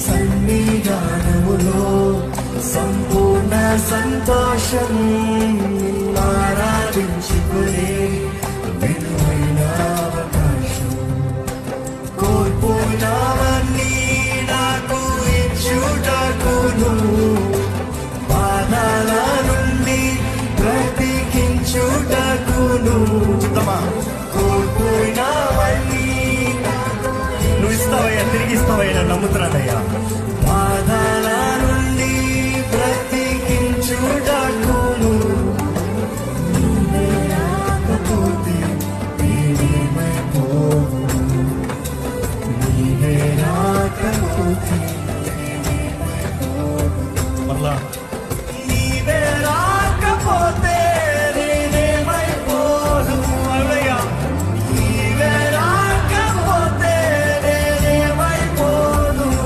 సన్నిధానములో సంపూర్ణ సంతోషం ఆరాధించుకునే విలువైన అవకాశం. కోల్పోయినవన్నీ నాకు ఇచ్చుటకును, బాధల నుండి బ్రతికించుటకును. కోల్పోయినవన్నీ నువ్వు ఇస్తావయ్యా, తిరిగి ఇస్తావయ్యా, నమ్ముతున్నానయ్యా.